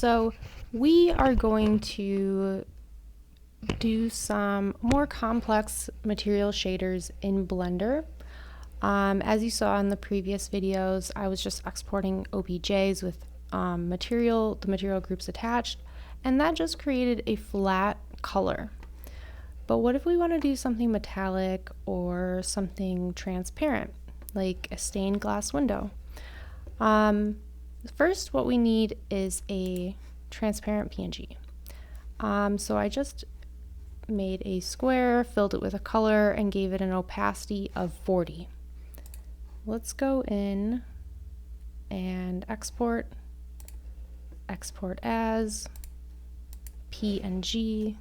So we are going to do some more complex material shaders in Blender. As you saw in the previous videos, I was just exporting OBJs with the material groups attached, and that just created a flat color. But what if we want to do something metallic or something transparent, like a stained glass window? First, what we need is a transparent PNG. So I just made a square, filled it with a color, and gave it an opacity of 40. Let's go in and export as PNG,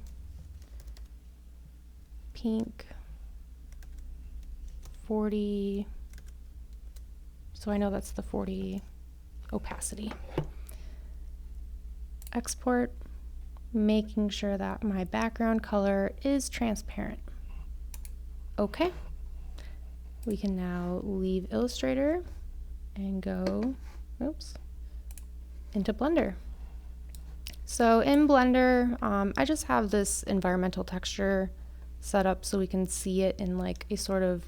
pink, 40, so I know that's the 40 opacity. Export, making sure that my background color is transparent. Okay, we can now leave Illustrator and go, into Blender. So in Blender, I just have this environmental texture set up so we can see it in like a sort of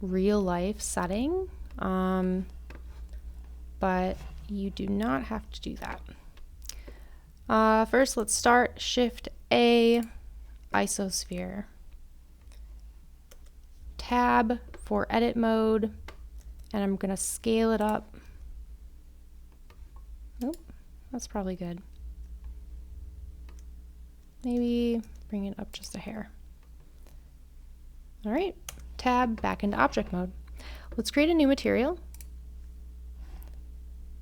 real life setting, but you do not have to do that. First, let's start Shift A, isosphere. Tab for edit mode, and I'm going to scale it up. Oh, that's probably good. Maybe bring it up just a hair. All right, tab back into object mode. Let's create a new material.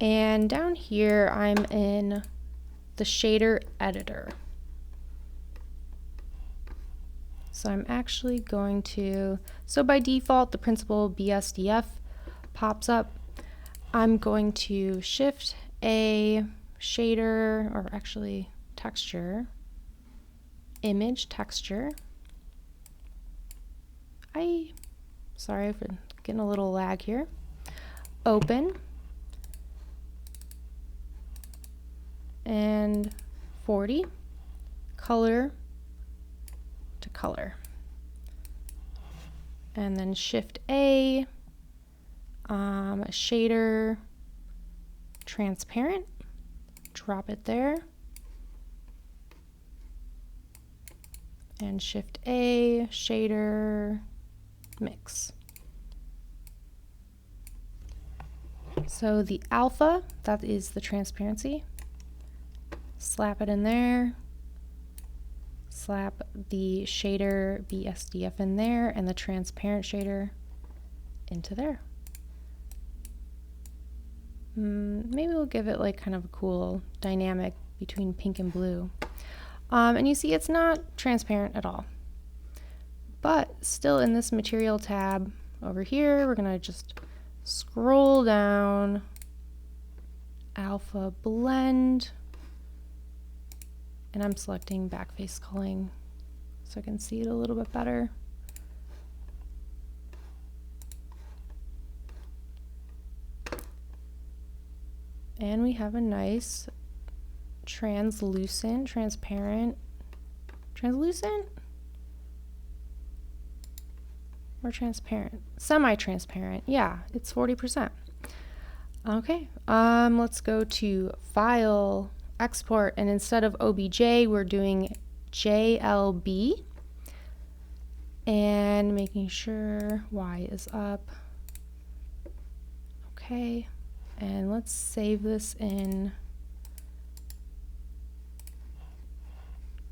And down here, I'm in the shader editor. So I'm actually going to, so by default, the principal BSDF pops up. I'm going to Shift A, shader, or actually texture, image texture. Sorry for getting a little lag here. Open. And 40, color to color. And then Shift A, shader, transparent, drop it there. And Shift A, shader, mix. So the alpha, that is the transparency. Slap it in there, slap the shader BSDF in there, and the transparent shader into there. Maybe we'll give it like kind of a cool dynamic between pink and blue. And you see it's not transparent at all. But still in this material tab over here, we're gonna just scroll down, alpha blend, and I'm selecting backface culling so I can see it a little bit better. And we have a nice translucent, transparent, translucent? Or transparent? Semi-transparent, yeah, it's 40%. Okay, let's go to File, Export, and instead of OBJ, we're doing JLB. And making sure Y is up. Okay, and let's save this in.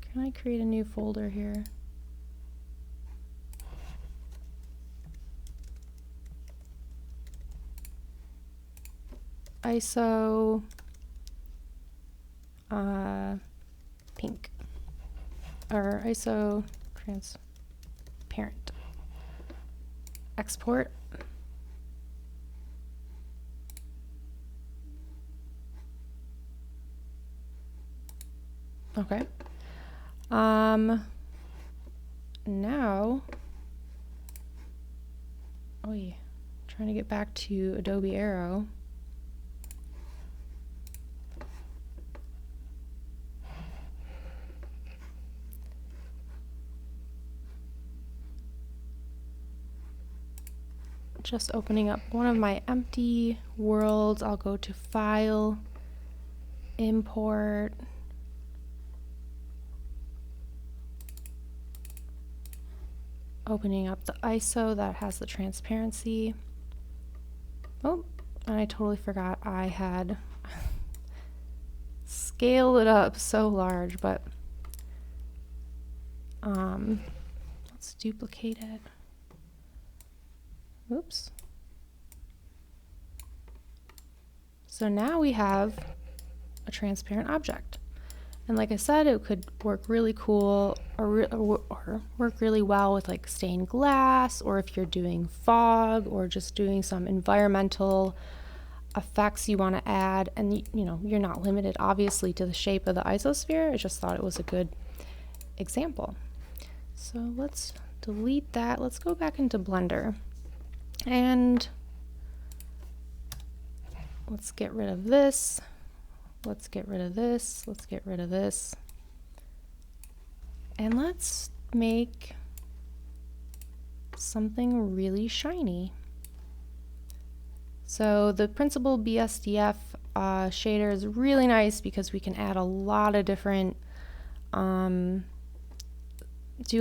Can I create a new folder here? ISO pink, or ISO transparent. Export. Okay. Now, trying to get back to Adobe Aero. just opening up one of my empty worlds. I'll go to File, Import, opening up the ISO that has the transparency. Oh, and I totally forgot I had scaled it up so large, but let's duplicate it. Oops. So now we have a transparent object. And like I said, it could work really cool or work really well with like stained glass, or if you're doing fog or just doing some environmental effects you want to add. And you know, you're not limited obviously to the shape of the isosphere. I just thought it was a good example. So let's delete that. Let's go back into Blender and let's get rid of this. Let's get rid of this. Let's get rid of this. And let's make something really shiny. So the Principled BSDF shader is really nice because we can add a lot of different, do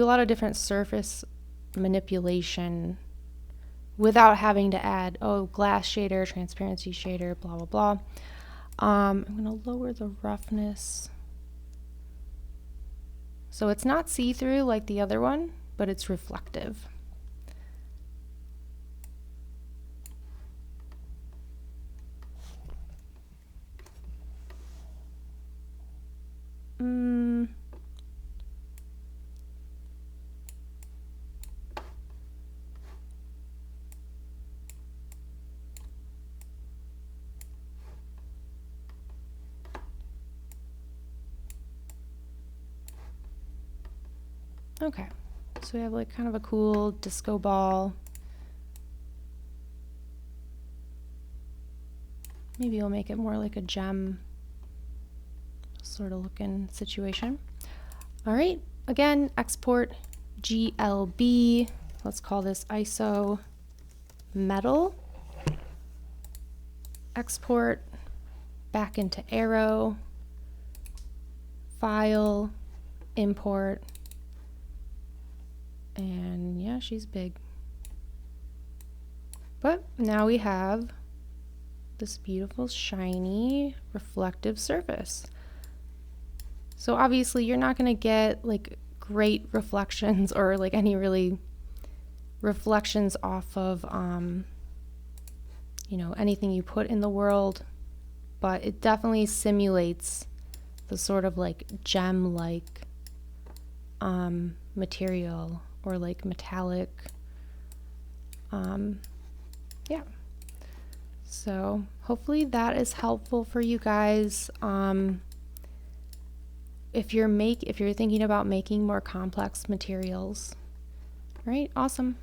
a lot of different surface manipulation without having to add, oh, glass shader, transparency shader, blah, blah, blah. I'm going to lower the roughness. So it's not see-through like the other one, but it's reflective. Okay, so we have like kind of a cool disco ball. Maybe we'll make it more like a gem sort of looking situation. All right, again, export GLB. Let's call this ISO metal. Export back into Aero. File, import. And yeah, she's big. But now we have this beautiful, shiny, reflective surface. So obviously you're not going to get like great reflections or like any really reflections off of, you know, anything you put in the world, but it definitely simulates the sort of like gem-like material, or like metallic. Yeah. So hopefully that is helpful for you guys. If you're thinking about making more complex materials. All right, awesome.